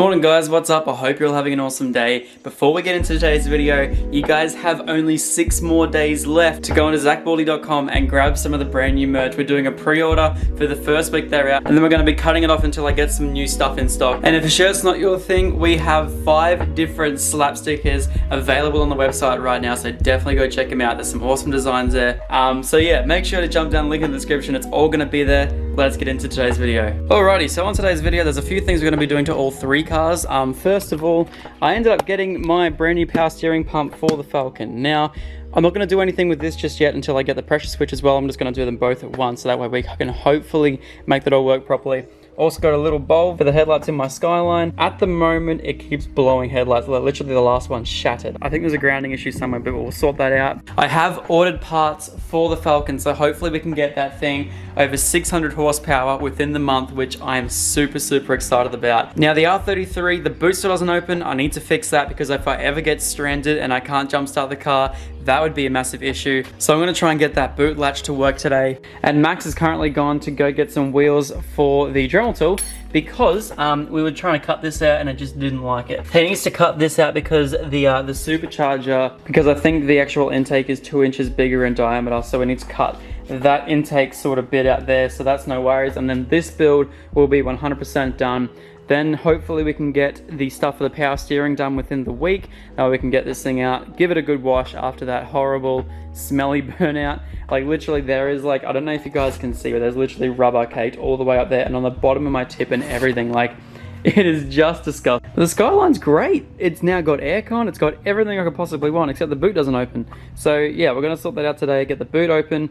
Morning guys, what's up? I hope you're all having an awesome day. Before we get into today's video, you guys have only 6 more days left to go onto ZacBaldy.com and grab some of the brand new merch. We're doing a pre-order for the first week they're out, and then we're going to be cutting it off until I get some new stuff in stock. And if a shirt's not your thing, we have 5 different slap stickers available on the website right now, so definitely go check them out. There's some awesome designs there. So yeah, make sure to jump down the link in the description. It's all going to be there. Let's get into today's video. Alrighty, so on today's video, there's a few things we're going to be doing to all 3 cars. First of all, I ended up getting my brand new power steering pump for the Falcon. Now, I'm not going to do anything with this just yet until I get the pressure switch as well. I'm just going to do them both at once, so that way we can hopefully make that all work properly. Also got a little bulb for the headlights in my Skyline. At the moment, it keeps blowing headlights. Literally the last one shattered. I think there's a grounding issue somewhere, but we'll sort that out. I have ordered parts for the Falcon, so hopefully we can get that thing over 600 horsepower within the month, which I am super excited about. Now the R33, the boot still doesn't open. I need to fix that because if I ever get stranded and I can't jump start the car, that would be a massive issue. So I'm going to try and get that boot latch to work today. And Max has currently gone to go get some wheels for the Dremel tool because we were trying to cut this out and it just didn't like it. He needs to cut this out because the supercharger, because I think the actual intake is 2 inches bigger in diameter, so we need to cut that intake sort of bit out there, so that's no worries. And then this build will be 100% done. Then hopefully we can get the stuff for the power steering done within the week. We can get this thing out, give it a good wash after that horrible smelly burnout. Like literally there is like, I don't know if you guys can see, but there's literally rubber caked all the way up there and on the bottom of my tip and everything. Like it is just disgusting. The Skyline's great. It's now got aircon, it's got everything I could possibly want, except the boot doesn't open. So yeah, we're gonna sort that out today, get the boot open.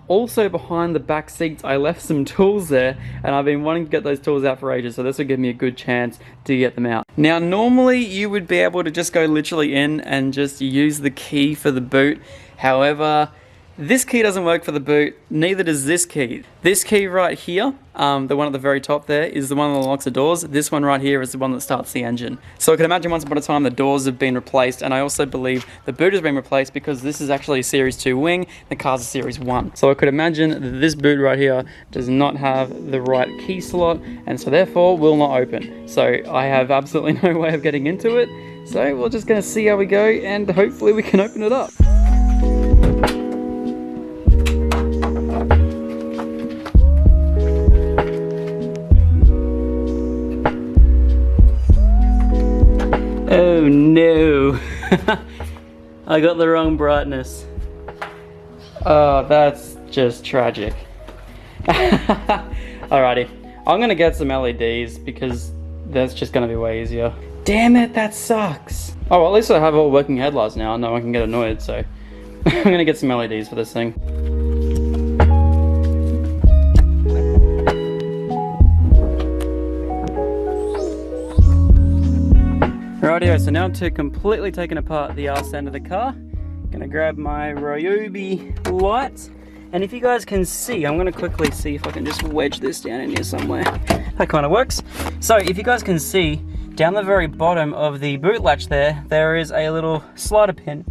Also behind the back seats, I left some tools there, and I've been wanting to get those tools out for ages, so this will give me a good chance to get them out. Now, normally you would be able to just go literally in and just use the key for the boot. However, this key doesn't work for the boot, neither does this key. This key right here, the one at the very top there, is the one that unlocks the doors. This one right here is the one that starts the engine. So I can imagine once upon a time the doors have been replaced, and I also believe the boot has been replaced because this is actually a Series 2 wing, the car's a Series 1. So I could imagine that this boot right here does not have the right key slot, and so therefore will not open. So I have absolutely no way of getting into it. So we're just gonna see how we go, and hopefully we can open it up. Oh no, I got the wrong brightness. Oh, that's just tragic. Alrighty, I'm gonna get some LEDs because that's just gonna be way easier. Damn it, that sucks. Oh, well, at least I have all working headlights now. No one can get annoyed, so I'm gonna get some LEDs for this thing. Rightio, so now to completely taking apart the arse end of the car, gonna grab my Ryobi light, and if you guys can see, I'm gonna quickly see if I can just wedge this down in here somewhere. That kind of works. So if you guys can see, down the very bottom of the boot latch there is a little slider pin.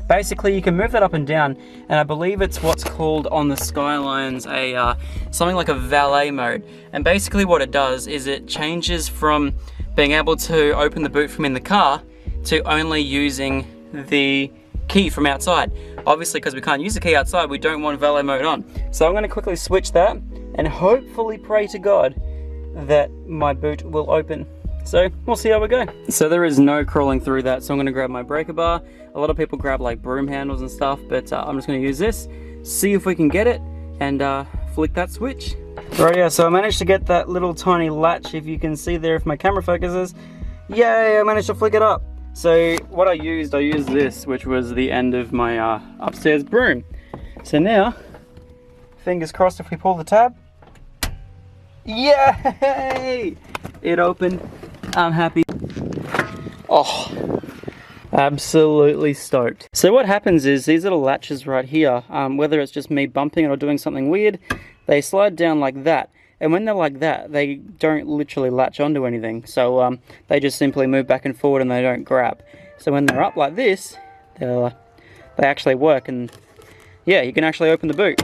Basically, you can move that up and down, and I believe it's what's called on the Skylines something like a valet mode. And basically what it does is it changes from being able to open the boot from in the car to only using the key from outside. Obviously, because we can't use the key outside, we don't want valet mode on. So I'm going to quickly switch that and hopefully pray to God that my boot will open. So we'll see how we go. So there is no crawling through that, so I'm going to grab my breaker bar. A lot of people grab like broom handles and stuff, but I'm just going to use this, see if we can get it, and flick that switch. Right, yeah, so I managed to get that little tiny latch, if you can see there if my camera focuses. Yay, I managed to flick it up. So what I used this, which was the end of my upstairs broom. So now, fingers crossed if we pull the tab. Yay! It opened. I'm happy. Oh, absolutely stoked. So what happens is these little latches right here, whether it's just me bumping it or doing something weird, they slide down like that. And when they're like that, they don't literally latch onto anything. So they just simply move back and forward and they don't grab. So when they're up like this, they actually work, and yeah, you can actually open the boot.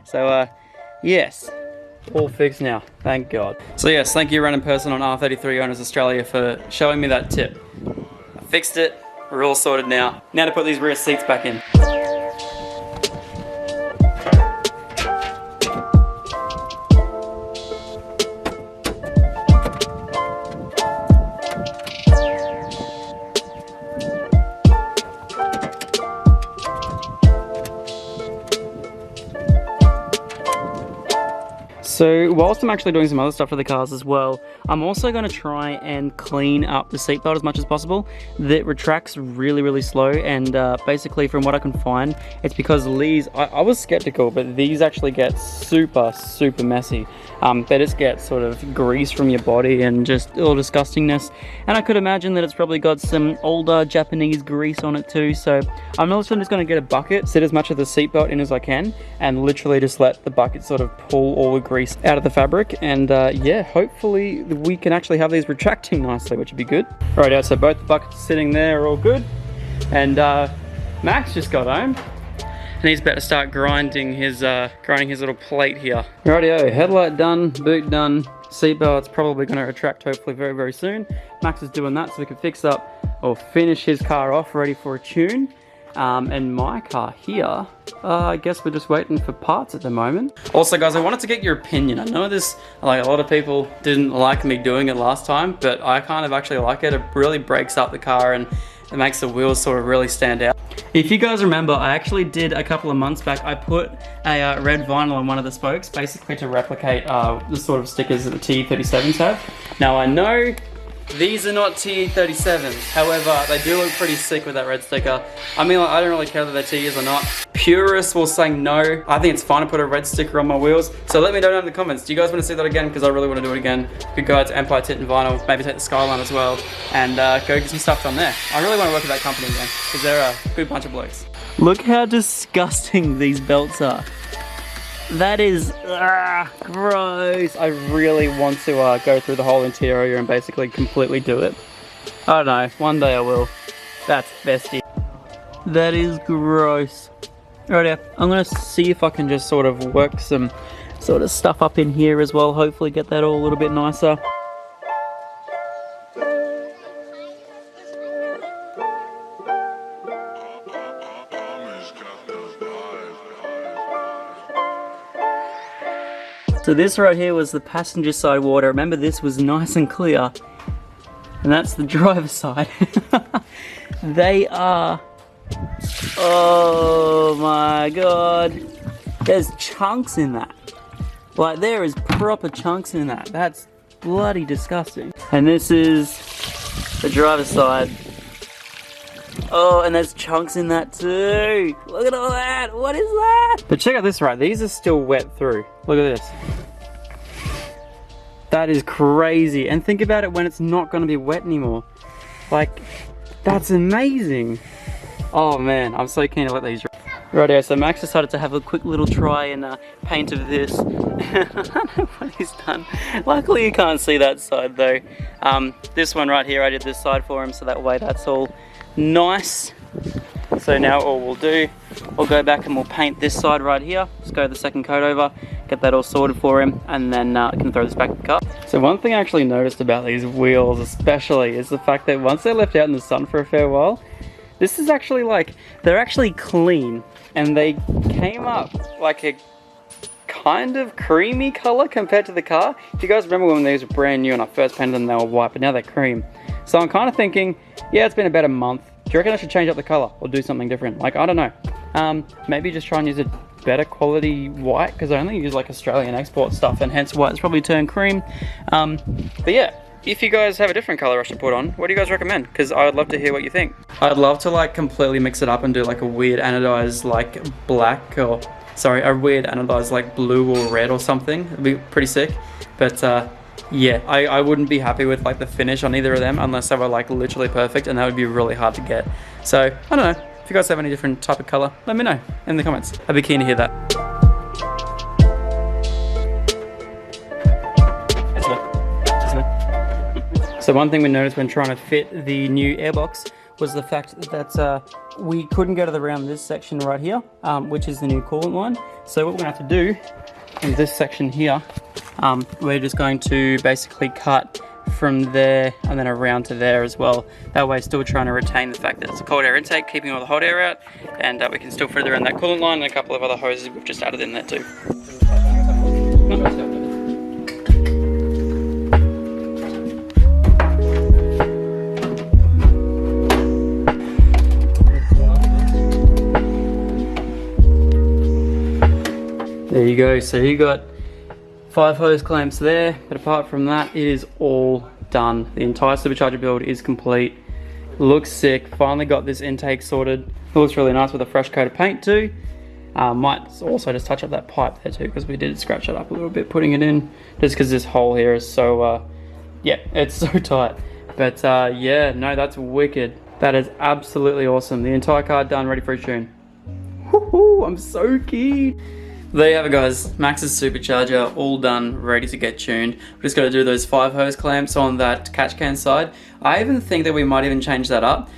So yes, all fixed now, thank God. So yes, thank you random person on R33 Owners Australia for showing me that tip. I fixed it, we're all sorted now. Now to put these rear seats back in. So whilst I'm actually doing some other stuff to the cars as well, I'm also going to try and clean up the seatbelt as much as possible. That retracts really slow, and basically from what I can find, it's because these, I was skeptical, but these actually get super messy. They just get sort of grease from your body and just all disgustingness. And I could imagine that it's probably got some older Japanese grease on it too. So I'm also just going to get a bucket, sit as much of the seatbelt in as I can, and literally just let the bucket sort of pull all the grease out of the fabric. And yeah, hopefully we can actually have these retracting nicely, which would be good. Right, so both the buckets sitting there are all good. And Max just got home. And he's about to start grinding his little plate here. Rightio, headlight done, boot done, seatbelt's probably going to retract hopefully very soon. Max is doing that so we can fix up or finish his car off ready for a tune. And my car here, I guess we're just waiting for parts at the moment. Also guys, I wanted to get your opinion. I know this, like a lot of people didn't like me doing it last time, but I kind of actually like it. It really breaks up the car and it makes the wheels sort of really stand out. If you guys remember, I actually did a couple of months back, I put a red vinyl on one of the spokes, basically to replicate the sort of stickers that the TE37s have. Now I know these are not TE37s, however, they do look pretty sick with that red sticker. I mean, like, I don't really care whether they're TEs or not. Purists will say no. I think it's fine to put a red sticker on my wheels. So let me know down in the comments. Do you guys want to see that again? Because I really want to do it again. Could go out to Empire Tint and Vinyl, maybe take the Skyline as well, and go get some stuff done there. I really want to work with that company again, because they're a good bunch of blokes. Look how disgusting these belts are. That is gross. I really want to go through the whole interior and basically completely do it. I don't know, one day I will. That's bestie. That is gross. Right, I'm gonna see if I can just sort of work some sort of stuff up in here as well. Hopefully get that all a little bit nicer. So this right here was the passenger side water. Remember, this was nice and clear. And that's the driver's side. They are... Oh my God. There's chunks in that. Like, there is proper chunks in that. That's bloody disgusting. And this is the driver's side. Oh, and there's chunks in that too. Look at all that. What is that? But check out this, right? These are still wet through. Look at this. That is crazy. And think about it when it's not going to be wet anymore. Like, that's amazing. Oh man, I'm so keen to let these dry. Rightio, so Max decided to have a quick little try and paint of this. I don't know what he's done. Luckily you can't see that side though. This one right here, I did this side for him so that way that's all nice. So now all we'll do, we'll go back and we'll paint this side right here. Just go the second coat over, get that all sorted for him, and then I can throw this back in the car. So one thing I actually noticed about these wheels especially is the fact that once they're left out in the sun for a fair while, this is actually like, they're actually clean and they came up like a kind of creamy color compared to the car. If you guys remember when these were brand new and I first painted them, they were white, but now they're cream. So I'm kind of thinking, yeah, it's been about a month. Do you reckon I should change up the color or do something different? Like, I don't know. Maybe just try and use a better quality white, because I only use like Australian export stuff and hence why it's probably turned cream. But yeah, if you guys have a different color I should put on, what do you guys recommend? Because I would love to hear what you think. I'd love to like completely mix it up and do like a weird anodized like black, or sorry, a weird anodized like blue or red or something. It'd be pretty sick. But yeah, I wouldn't be happy with like the finish on either of them unless they were like literally perfect, and that would be really hard to get. So I don't know, if you guys have any different type of color, let me know in the comments. I'd be keen to hear that. So one thing we noticed when trying to fit the new airbox was the fact that we couldn't get it around this section right here, which is the new coolant line. So what we're gonna have to do in this section here, we're just going to basically cut from there and then around to there as well. That way still trying to retain the fact that it's a cold air intake, keeping all the hot air out, and we can still fit it around that coolant line and a couple of other hoses we've just added in there too. There you go, so you got 5 hose clamps there, but apart from that, it is all done. The entire supercharger build is complete. Looks sick. Finally got this intake sorted. It looks really nice with a fresh coat of paint too. Might also just touch up that pipe there too, because we did scratch it up a little bit putting it in, just because this hole here is so, yeah, it's so tight. But yeah, no, that's wicked. That is absolutely awesome. The entire car done, ready for a tune. Woohoo, I'm so keen. There you have it, guys. Max's supercharger all done, ready to get tuned. We just got to do those 5 hose clamps on that catch can side. I even think that we might even change that up.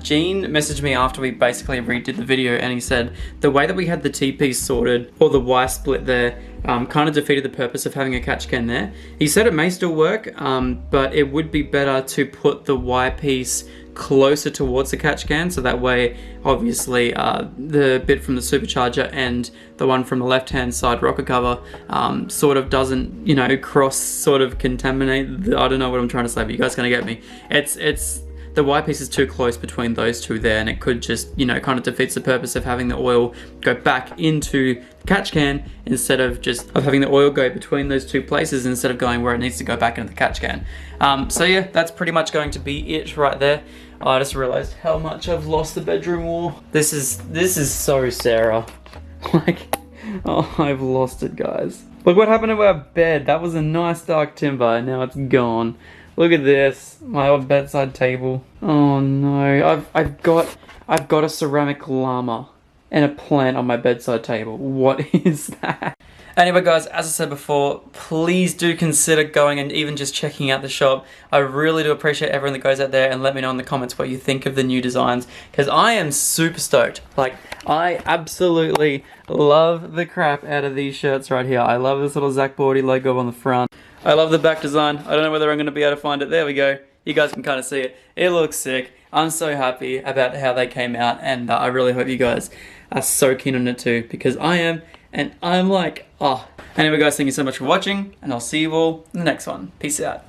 Gene messaged me after we basically redid the video, and he said the way that we had the T-piece sorted, or the Y split there, kind of defeated the purpose of having a catch can there. He said it may still work, but it would be better to put the Y piece closer towards the catch can, so that way obviously the bit from the supercharger and the one from the left hand side rocker cover sort of doesn't, you know, cross sort of contaminate I don't know what I'm trying to say, but you guys gonna get me. It's the Y piece is too close between those two there, and it could just, you know, kind of defeats the purpose of having the oil go back into the catch can instead of just having the oil go between those two places instead of going where it needs to go back into the catch can. So yeah, that's pretty much going to be it right there. I just realized how much I've lost the bedroom wall. This is so Sarah. Like, oh, I've lost it, guys. Look what happened to our bed. That was a nice dark timber, and now it's gone. Look at this, my old bedside table. Oh no, I've got a ceramic llama and a plant on my bedside table. What is that? Anyway guys, as I said before, please do consider going and even just checking out the shop. I really do appreciate everyone that goes out there, and let me know in the comments what you think of the new designs, because I am super stoked. Like, I absolutely love the crap out of these shirts right here. I love this little ZacBaldy logo on the front. I love the back design. I don't know whether I'm going to be able to find it. There we go. You guys can kind of see it. It looks sick. I'm so happy about how they came out, and I really hope you guys are so keen on it too, because I am, and I'm like, oh. Anyway guys, thank you so much for watching, and I'll see you all in the next one. Peace out.